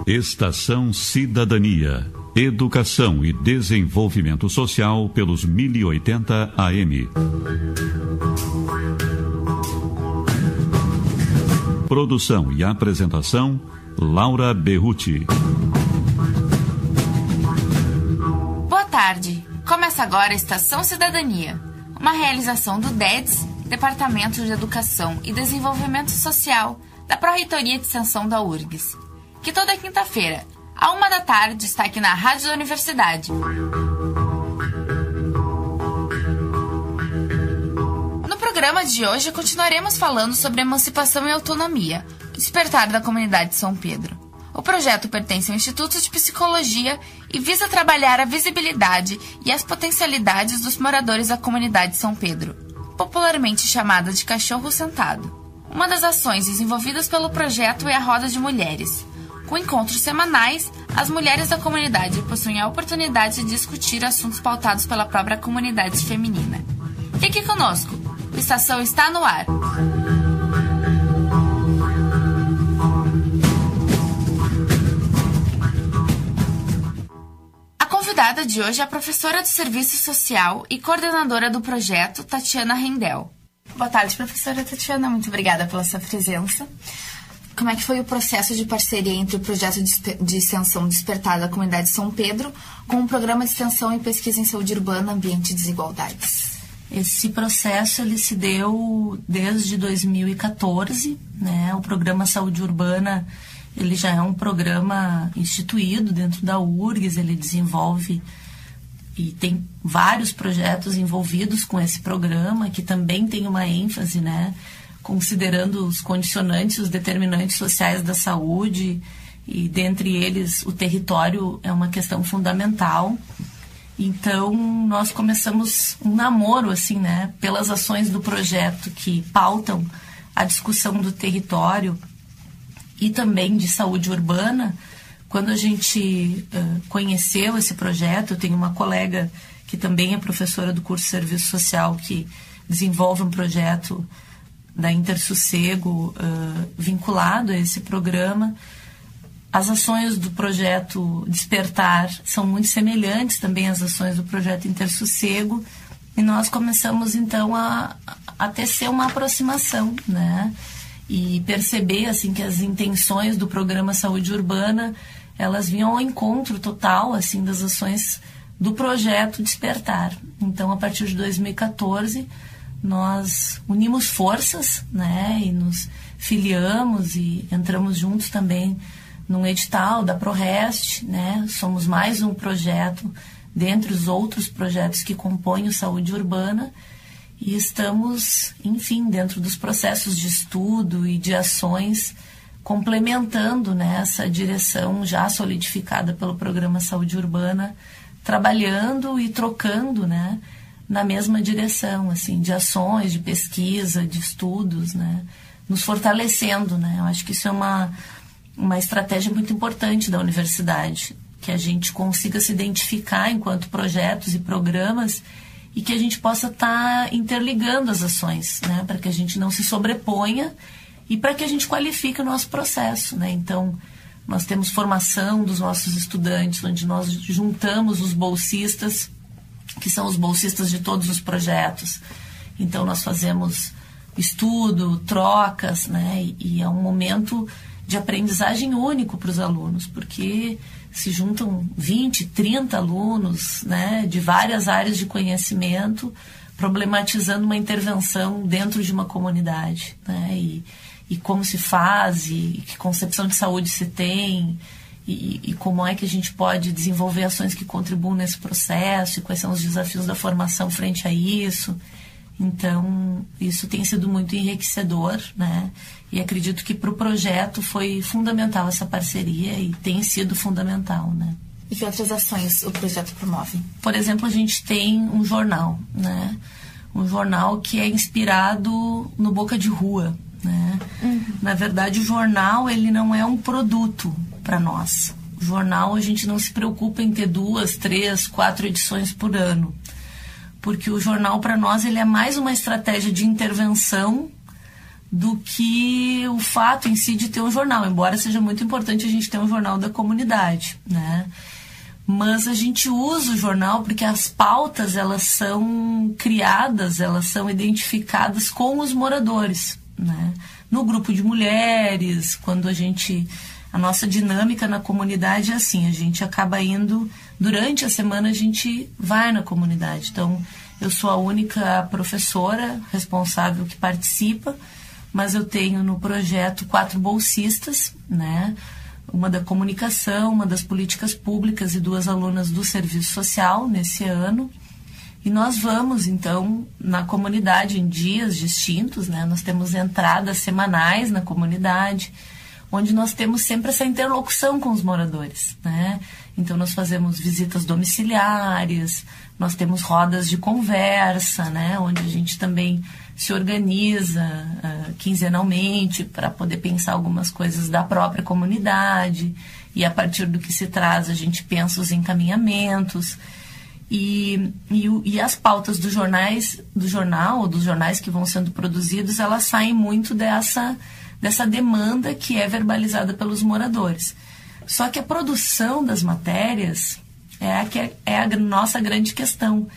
Estação Cidadania. Educação e desenvolvimento social pelos 1080 AM. Produção e apresentação, Laura Berruti. Boa tarde. Começa agora a Estação Cidadania, uma realização do DEDS, Departamento de Educação e Desenvolvimento Social da Pró-Reitoria de Extensão da URGS, que toda quinta-feira, à 13h, está aqui na Rádio da Universidade. No programa de hoje, continuaremos falando sobre emancipação e autonomia, o despertar da comunidade de São Pedro. O projeto pertence ao Instituto de Psicologia e visa trabalhar a visibilidade e as potencialidades dos moradores da comunidade de São Pedro, popularmente chamada de Cachorro Sentado. Uma das ações desenvolvidas pelo projeto é a Roda de Mulheres. Com encontros semanais, as mulheres da comunidade possuem a oportunidade de discutir assuntos pautados pela própria comunidade feminina. Fique conosco, o Estação está no ar. A convidada de hoje é a professora de Serviço Social e coordenadora do projeto, Tatiana Rendel. Boa tarde, professora Tatiana. Muito obrigada pela sua presença. Como é que foi o processo de parceria entre o projeto de extensão Despertar da Comunidade de São Pedro com o programa de extensão e pesquisa em saúde urbana, ambiente e desigualdades? Esse processo ele se deu desde 2014, né? O programa Saúde Urbana ele já é um programa instituído dentro da URGS, ele desenvolve e tem vários projetos envolvidos com esse programa, que também tem uma ênfase, né, considerando os condicionantes, os determinantes sociais da saúde, e dentre eles o território é uma questão fundamental. Então, nós começamos um namoro, assim, né, pelas ações do projeto que pautam a discussão do território e também de saúde urbana. Quando a gente conheceu esse projeto, eu tenho uma colega que também é professora do curso de Serviço Social, que desenvolve um projeto da Intersossego vinculado a esse programa. As ações do projeto Despertar são muito semelhantes também às ações do projeto Intersossego, e nós começamos então a tecer uma aproximação, né? E perceber assim que as intenções do programa Saúde Urbana elas vinham ao encontro total assim das ações do projeto Despertar. Então, a partir de 2014, nós unimos forças, né, e nos filiamos e entramos juntos também num edital da ProRest, né? Somos mais um projeto dentre os outros projetos que compõem o Saúde Urbana e estamos, enfim, dentro dos processos de estudo e de ações complementando, né, essa direção já solidificada pelo programa Saúde Urbana, trabalhando e trocando, né, na mesma direção, assim, de ações, de pesquisa, de estudos, né, nos fortalecendo, né. Eu acho que isso é uma estratégia muito importante da universidade, que a gente consiga se identificar enquanto projetos e programas e que a gente possa estar interligando as ações, né, para que a gente não se sobreponha e para que a gente qualifique o nosso processo, né? Então, nós temos formação dos nossos estudantes, onde nós juntamos os bolsistas, que são os bolsistas de todos os projetos. Então, nós fazemos estudo, trocas, né? E é um momento de aprendizagem único para os alunos, porque se juntam 20, 30 alunos, né? De várias áreas de conhecimento, problematizando uma intervenção dentro de uma comunidade, né? E como se faz, e que concepção de saúde se tem, e como é que a gente pode desenvolver ações que contribuam nesse processo, e quais são os desafios da formação frente a isso. Então, isso tem sido muito enriquecedor, né? E acredito que para o projeto foi fundamental essa parceria, e tem sido fundamental, né? E que outras ações o projeto promove? Por exemplo, a gente tem um jornal, né? Um jornal que é inspirado no Boca de Rua, né? Na verdade, o jornal ele não é um produto para nós. O jornal a gente não se preocupa em ter 2, 3, 4 edições por ano, porque o jornal para nós ele é mais uma estratégia de intervenção do que o fato em si de ter um jornal, embora seja muito importante a gente ter um jornal da comunidade, né? Mas a gente usa o jornal porque as pautas, elas são criadas, elas são identificadas com os moradores, né? No grupo de mulheres, quando a nossa dinâmica na comunidade é assim, a gente acaba indo, durante a semana a gente vai na comunidade. Então, eu sou a única professora responsável que participa, mas eu tenho no projeto 4 bolsistas, né? Uma da comunicação, uma das políticas públicas e 2 alunas do serviço social nesse ano. E nós vamos, então, na comunidade em dias distintos, né? Nós temos entradas semanais na comunidade, onde nós temos sempre essa interlocução com os moradores, né? Então, nós fazemos visitas domiciliares, nós temos rodas de conversa, né? Onde a gente também se organiza quinzenalmente para poder pensar algumas coisas da própria comunidade, e a partir do que se traz a gente pensa os encaminhamentos e as pautas dos jornais que vão sendo produzidos, elas saem muito dessa demanda que é verbalizada pelos moradores. Só que a produção das matérias é a nossa grande questão,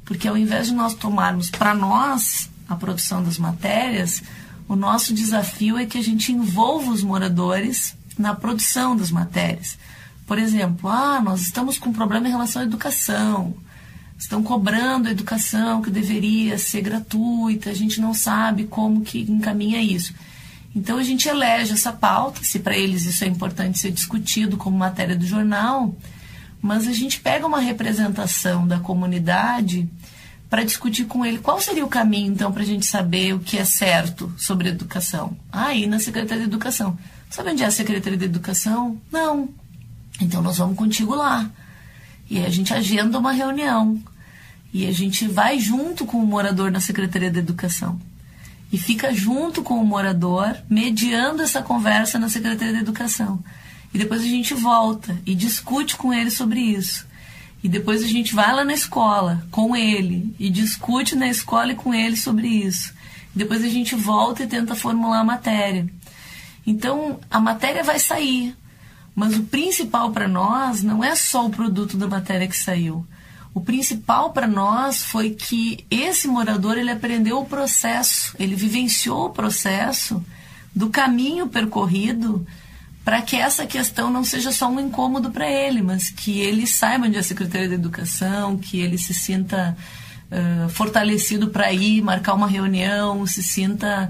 porque ao invés de nós tomarmos para nós a produção das matérias, o nosso desafio é que a gente envolva os moradores na produção das matérias. Por exemplo, nós estamos com um problema em relação à educação, estão cobrando a educação que deveria ser gratuita, a gente não sabe como que encaminha isso. Então a gente elege essa pauta, se para eles isso é importante ser discutido como matéria do jornal, mas a gente pega uma representação da comunidade para discutir com ele qual seria o caminho, então, para a gente saber o que é certo sobre educação. Ir na Secretaria de Educação. Sabe onde é a Secretaria de Educação? Não. Então, nós vamos contigo lá. E aí a gente agenda uma reunião. E a gente vai junto com o morador na Secretaria de Educação. E fica junto com o morador, mediando essa conversa na Secretaria de Educação. E depois a gente volta e discute com ele sobre isso. E depois a gente vai lá na escola com ele e discute na escola e com ele sobre isso. E depois a gente volta e tenta formular a matéria. Então, a matéria vai sair, mas o principal para nós não é só o produto da matéria que saiu. O principal para nós foi que esse morador, ele aprendeu o processo, ele vivenciou o processo do caminho percorrido, para que essa questão não seja só um incômodo para ele, mas que ele saiba onde é a Secretaria de Educação, que ele se sinta fortalecido para ir, marcar uma reunião, se sinta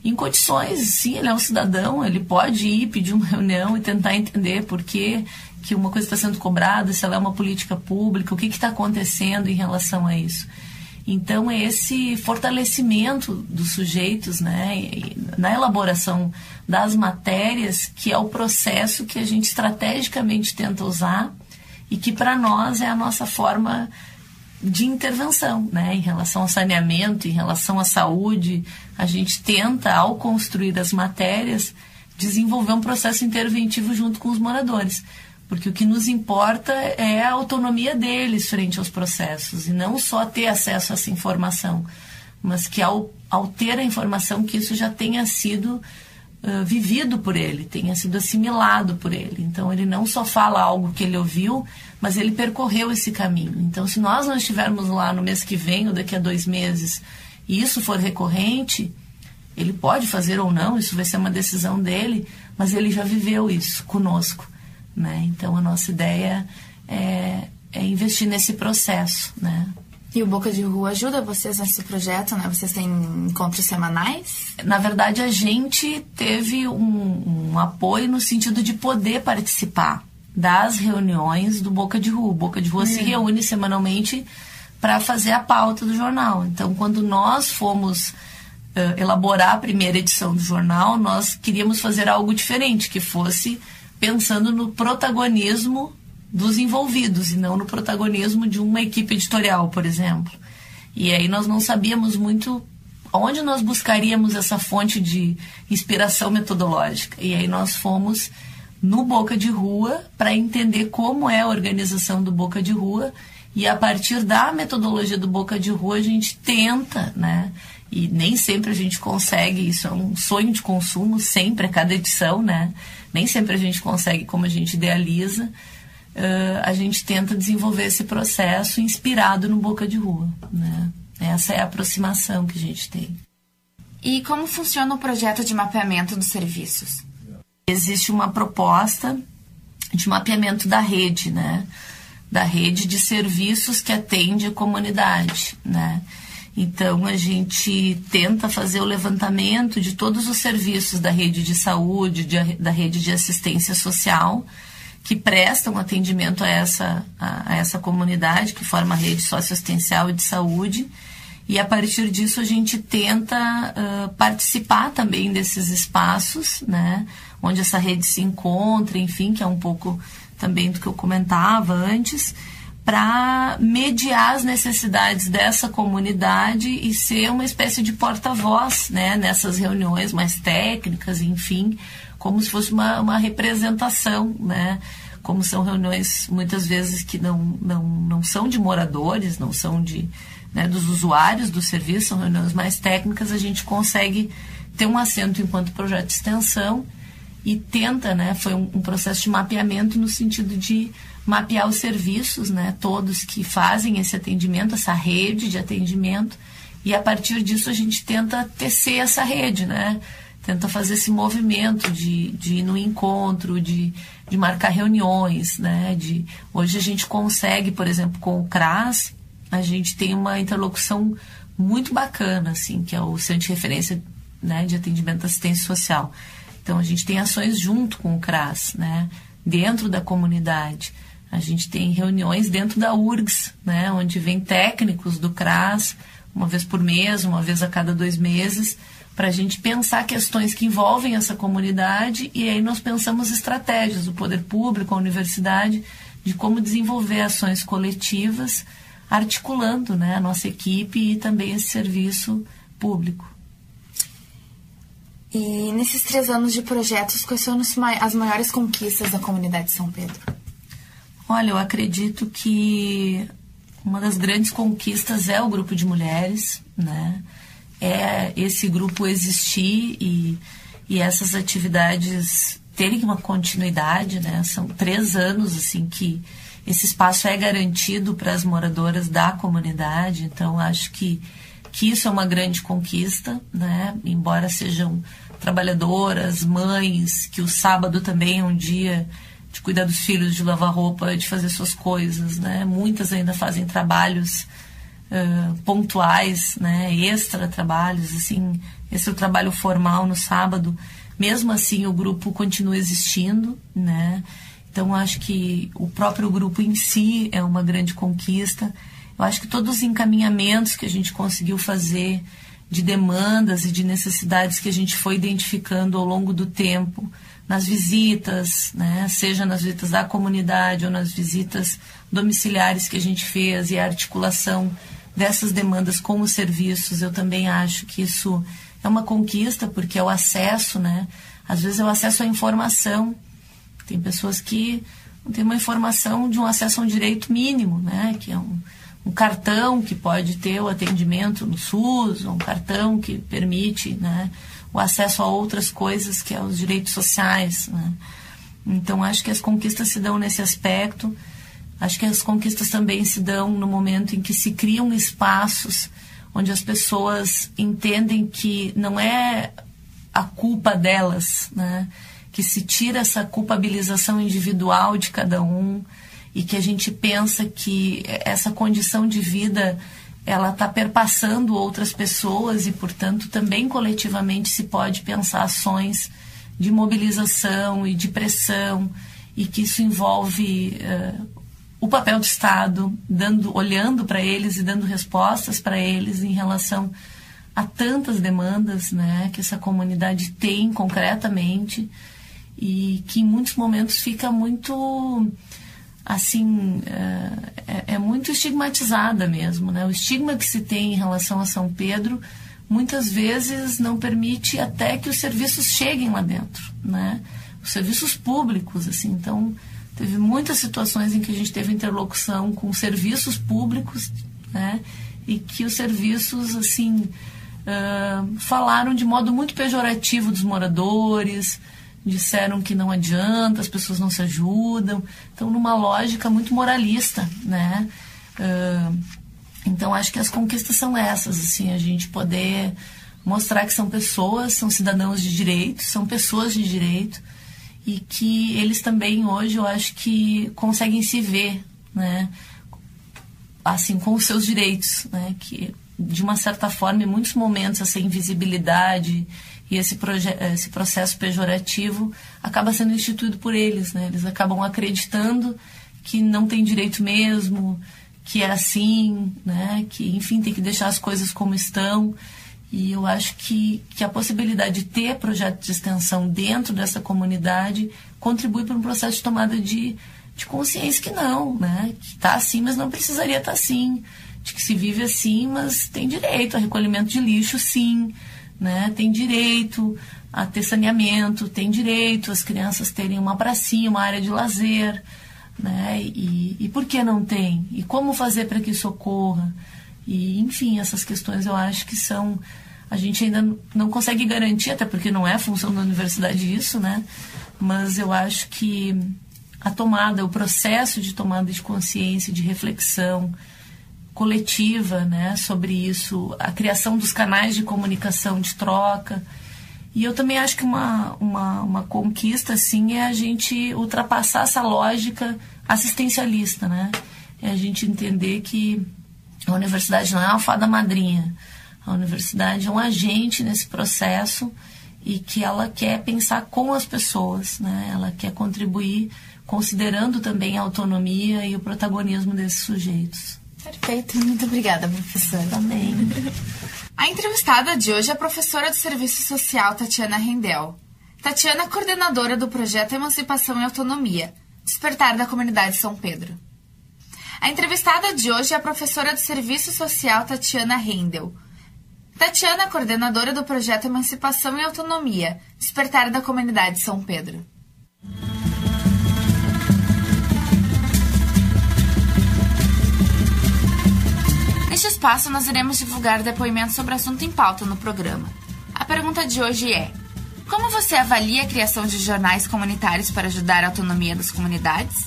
em condições. Sim, ele é um cidadão, ele pode ir pedir uma reunião e tentar entender por que uma coisa está sendo cobrada, se ela é uma política pública, o que está acontecendo em relação a isso. Então, esse fortalecimento dos sujeitos, né, na elaboração das matérias, que é o processo que a gente estrategicamente tenta usar e que, para nós, é a nossa forma de intervenção, né, em relação ao saneamento, em relação à saúde. A gente tenta, ao construir as matérias, desenvolver um processo interventivo junto com os moradores. Porque o que nos importa é a autonomia deles frente aos processos, e não só ter acesso a essa informação, mas que ao ter a informação, que isso já tenha sido vivido por ele, tenha sido assimilado por ele. Então, ele não só fala algo que ele ouviu, mas ele percorreu esse caminho. Então, se nós não estivermos lá no mês que vem ou daqui a 2 meses, e isso for recorrente, ele pode fazer ou não, isso vai ser uma decisão dele, mas ele já viveu isso conosco. Né? Então, a nossa ideia é investir nesse processo, né? E o Boca de Rua ajuda vocês nesse projeto, né? Vocês têm encontros semanais? Na verdade, a gente teve um apoio no sentido de poder participar das reuniões do Boca de Rua. O Boca de Rua se reúne semanalmente para fazer a pauta do jornal. Então, quando nós fomos elaborar a primeira edição do jornal, nós queríamos fazer algo diferente, que fosse pensando no protagonismo dos envolvidos e não no protagonismo de uma equipe editorial, por exemplo. E aí nós não sabíamos muito onde nós buscaríamos essa fonte de inspiração metodológica. E aí nós fomos no Boca de Rua para entender como é a organização do Boca de Rua, e a partir da metodologia do Boca de Rua a gente tenta, né, e nem sempre a gente consegue, isso é um sonho de consumo, sempre, a cada edição, né? Nem sempre a gente consegue como a gente idealiza. A gente tenta desenvolver esse processo inspirado no Boca de Rua, né? Essa é a aproximação que a gente tem. E como funciona o projeto de mapeamento dos serviços? Existe uma proposta de mapeamento da rede, né? Da rede de serviços que atende a comunidade, né? Então, a gente tenta fazer o levantamento de todos os serviços da rede de saúde, da rede de assistência social, que prestam atendimento a essa comunidade, que forma a rede socioassistencial e de saúde. E, a partir disso, a gente tenta participar também desses espaços, né? Onde essa rede se encontra, enfim, que é um pouco também do que eu comentava antes, para mediar as necessidades dessa comunidade e ser uma espécie de porta-voz, né, nessas reuniões mais técnicas, enfim, como se fosse uma representação, né, como são reuniões muitas vezes que não são de moradores, não são né, dos usuários do serviço, são reuniões mais técnicas, a gente consegue ter um assento enquanto projeto de extensão e tenta, né, foi um processo de mapeamento no sentido de mapear os serviços, né, todos que fazem esse atendimento, essa rede de atendimento, e a partir disso a gente tenta tecer essa rede, né, tenta fazer esse movimento de ir no encontro, de marcar reuniões, né, hoje a gente consegue, por exemplo, com o CRAS, a gente tem uma interlocução muito bacana, assim, que é o Centro de Referência, né, de Atendimento à Assistência Social. Então, a gente tem ações junto com o CRAS, né, dentro da comunidade. A gente tem reuniões dentro da URGS, né, onde vem técnicos do CRAS, uma vez por mês, uma vez a cada 2 meses, para a gente pensar questões que envolvem essa comunidade, e aí nós pensamos estratégias, o poder público, a universidade, de como desenvolver ações coletivas, articulando, né, a nossa equipe e também esse serviço público. E nesses 3 anos de projetos, quais são as maiores conquistas da comunidade de São Pedro? Olha, eu acredito que uma das grandes conquistas é o grupo de mulheres, né? É esse grupo existir e essas atividades terem uma continuidade, né? São 3 anos, assim, que esse espaço é garantido para as moradoras da comunidade, então acho que isso é uma grande conquista, né? Embora sejam trabalhadoras, mães, que o sábado também é um dia de cuidar dos filhos, de lavar roupa, de fazer suas coisas, né? Muitas ainda fazem trabalhos pontuais, né? Extra trabalhos, assim, extra trabalho formal no sábado. Mesmo assim, o grupo continua existindo, né? Então, acho que o próprio grupo em si é uma grande conquista. Eu acho que todos os encaminhamentos que a gente conseguiu fazer de demandas e de necessidades que a gente foi identificando ao longo do tempo, nas visitas, né, seja nas visitas da comunidade ou nas visitas domiciliares que a gente fez, e a articulação dessas demandas com os serviços, eu também acho que isso é uma conquista, porque é o acesso, né? Às vezes é o acesso à informação. Tem pessoas que não têm uma informação de um acesso a um direito mínimo, né? Que é um cartão que pode ter o atendimento no SUS, ou um cartão que permite, né, o acesso a outras coisas, que é os direitos sociais, né? Então, acho que as conquistas se dão nesse aspecto. Acho que as conquistas também se dão no momento em que se criam espaços onde as pessoas entendem que não é a culpa delas, né? Que se tira essa culpabilização individual de cada um, e que a gente pensa que essa condição de vida ela está perpassando outras pessoas, e, portanto, também coletivamente se pode pensar ações de mobilização e de pressão, e que isso envolve o papel do Estado, olhando para eles e dando respostas para eles em relação a tantas demandas, né, que essa comunidade tem concretamente, e que em muitos momentos fica muito, assim, é muito estigmatizada mesmo, né? O estigma que se tem em relação a São Pedro muitas vezes não permite até que os serviços cheguem lá dentro, né? Os serviços públicos, assim. Então, teve muitas situações em que a gente teve interlocução com serviços públicos, né? E que os serviços, assim, falaram de modo muito pejorativo dos moradores, disseram que não adianta, as pessoas não se ajudam. Então, numa lógica muito moralista, né? Então, acho que as conquistas são essas, assim, a gente poder mostrar que são pessoas, são cidadãos de direito, são pessoas de direito, e que eles também hoje, eu acho que conseguem se ver, né? Assim, com os seus direitos, né? Que, de uma certa forma, em muitos momentos, essa invisibilidade e esse processo pejorativo acaba sendo instituído por eles, né? Eles acabam acreditando que não tem direito mesmo, que é assim, né? Que, enfim, tem que deixar as coisas como estão. E eu acho que a possibilidade de ter projeto de extensão dentro dessa comunidade contribui para um processo de tomada de consciência que não, né? Que está assim, mas não precisaria estar assim. De que se vive assim, mas tem direito a recolhimento de lixo, sim, né? Tem direito a ter saneamento, tem direito as crianças terem uma pracinha, uma área de lazer, né? E por que não tem? E como fazer para que isso ocorra? E, enfim, essas questões eu acho que são... A gente ainda não consegue garantir, até porque não é função da universidade isso, né? Mas eu acho que a tomada, o processo de tomada de consciência, de reflexão coletiva, né, sobre isso, a criação dos canais de comunicação, de troca. E eu também acho que uma conquista, assim, é a gente ultrapassar essa lógica assistencialista, né? É a gente entender que a universidade não é uma fada madrinha. A universidade é um agente nesse processo e que ela quer pensar com as pessoas, né? Ela quer contribuir considerando também a autonomia e o protagonismo desses sujeitos. Perfeito, muito obrigada, professora. Também. A entrevistada de hoje é a professora do Serviço Social, Tatiana Rendel. Tatiana é coordenadora do projeto Emancipação e Autonomia, Despertar da Comunidade São Pedro. A entrevistada de hoje é a professora do Serviço Social, Tatiana Rendel. Tatiana é coordenadora do projeto Emancipação e Autonomia, Despertar da Comunidade São Pedro. Neste espaço, nós iremos divulgar depoimentos sobre o assunto em pauta no programa. A pergunta de hoje é: como você avalia a criação de jornais comunitários para ajudar a autonomia das comunidades?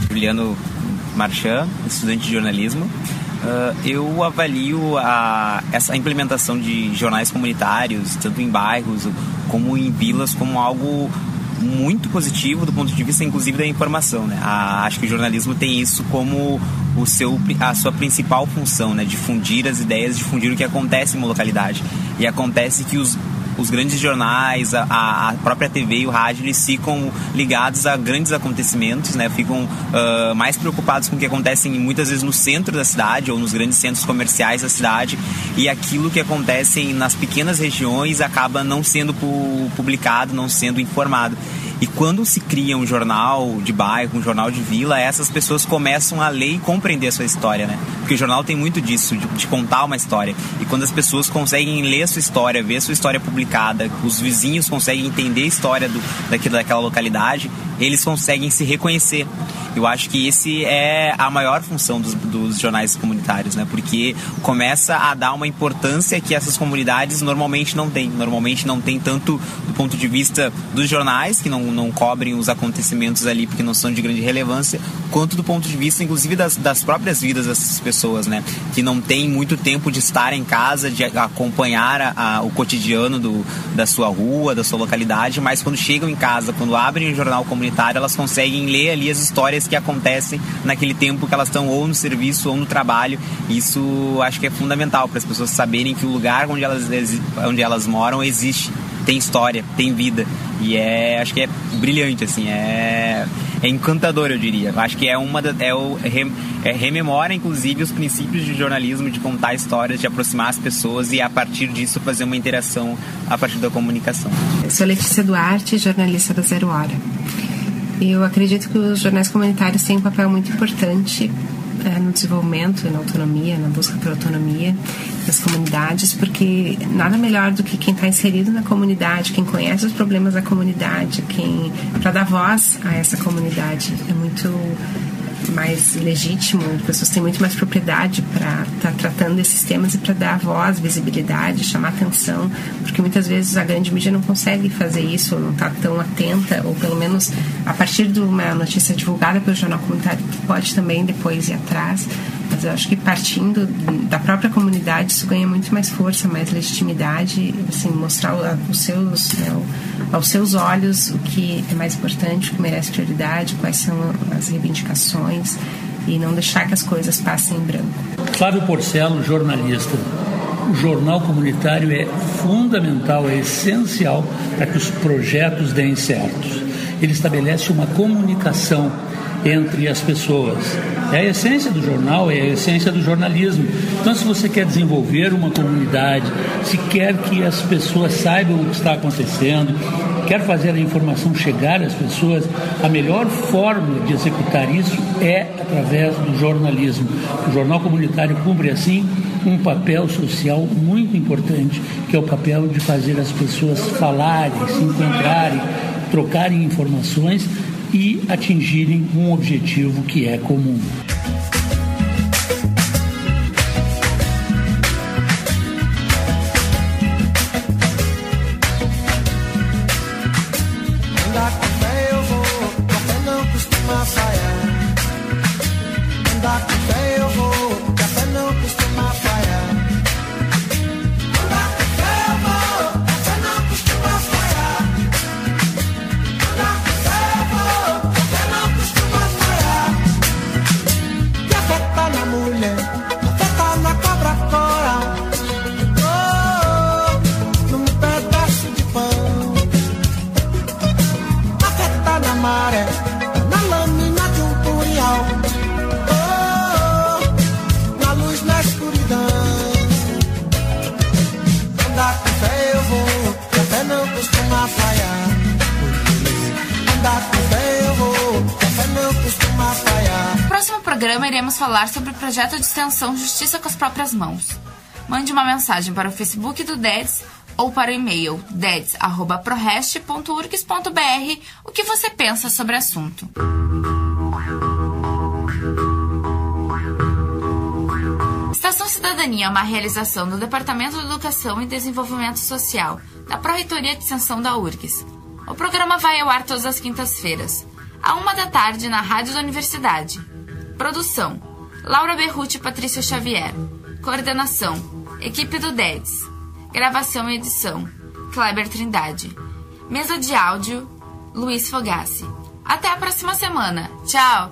Juliano Marchand, estudante de jornalismo. Eu avalio essa implementação de jornais comunitários, tanto em bairros como em vilas, como algo muito positivo do ponto de vista, inclusive, da informação, né? Acho que o jornalismo tem isso como a sua principal função, né? Difundir as ideias, difundir o que acontece em uma localidade. E acontece que os grandes jornais, a própria TV e o rádio, eles ficam ligados a grandes acontecimentos, né? Ficam mais preocupados com o que acontece muitas vezes no centro da cidade ou nos grandes centros comerciais da cidade, e aquilo que acontece nas pequenas regiões acaba não sendo publicado, não sendo informado. E quando se cria um jornal de bairro, um jornal de vila, essas pessoas começam a ler e compreender a sua história, né? Porque o jornal tem muito disso, de contar uma história. E quando as pessoas conseguem ler a sua história, ver a sua história publicada, os vizinhos conseguem entender a história daquela localidade, eles conseguem se reconhecer. Eu acho que esse é a maior função dos jornais comunitários, né? Porque começa a dar uma importância que essas comunidades normalmente não têm. Normalmente não tem tanto do ponto de vista dos jornais, que não cobrem os acontecimentos ali porque não são de grande relevância, quanto do ponto de vista, inclusive, das próprias vidas dessas pessoas, né? Que não tem muito tempo de estar em casa, de acompanhar o cotidiano da sua rua, da sua localidade, mas quando chegam em casa, quando abrem um jornal comunitário, elas conseguem ler ali as histórias que acontecem naquele tempo que elas estão ou no serviço ou no trabalho. Isso acho que é fundamental para as pessoas saberem que o lugar onde elas moram existe, tem história, tem vida. E acho que é brilhante, assim, é encantador, eu diria. Acho que rememora, inclusive, os princípios de jornalismo, de contar histórias, de aproximar as pessoas e, a partir disso, fazer uma interação a partir da comunicação. Eu sou Letícia Duarte, jornalista da Zero Hora. Eu acredito que os jornais comunitários têm um papel muito importante no desenvolvimento, na autonomia, na busca por autonomia das comunidades, porque nada melhor do que quem está inserido na comunidade, quem conhece os problemas da comunidade, para dar voz a essa comunidade. É muito mais legítimo, as pessoas têm muito mais propriedade para estar tratando desses temas e para dar voz, visibilidade, chamar atenção, porque muitas vezes a grande mídia não consegue fazer isso, ou não está tão atenta, ou pelo menos a partir de uma notícia divulgada pelo jornal comunitário, que pode também depois ir atrás. Mas eu acho que partindo da própria comunidade isso ganha muito mais força, mais legitimidade, assim, mostrar aos seus olhos o que é mais importante, o que merece prioridade, quais são as reivindicações, e não deixar que as coisas passem em branco. Flávio Porcelo, jornalista. O jornal comunitário é fundamental, é essencial para que os projetos deem certos. Ele estabelece uma comunicação entre as pessoas. É a essência do jornal, é a essência do jornalismo. Então, se você quer desenvolver uma comunidade, se quer que as pessoas saibam o que está acontecendo, quer fazer a informação chegar às pessoas, a melhor forma de executar isso é através do jornalismo. O jornal comunitário cumpre, assim, um papel social muito importante, que é o papel de fazer as pessoas falarem, se encontrarem, trocarem informações e atingirem um objetivo que é comum. No próximo programa iremos falar sobre o projeto de extensão Justiça com as Próprias Mãos. Mande uma mensagem para o Facebook do DEDS ou para o e-mail deds@proreste.urgs.br o que você pensa sobre o assunto. Estação Cidadania é uma realização do Departamento de Educação e Desenvolvimento Social da Pró-Reitoria de Extensão da URGS. O programa vai ao ar todas as quintas-feiras, à 13h na Rádio da Universidade. Produção: Laura Berruti e Patrícia Xavier. Coordenação: equipe do DEDS. Gravação e edição: Kleber Trindade. Mesa de áudio: Luiz Fogassi. Até a próxima semana. Tchau!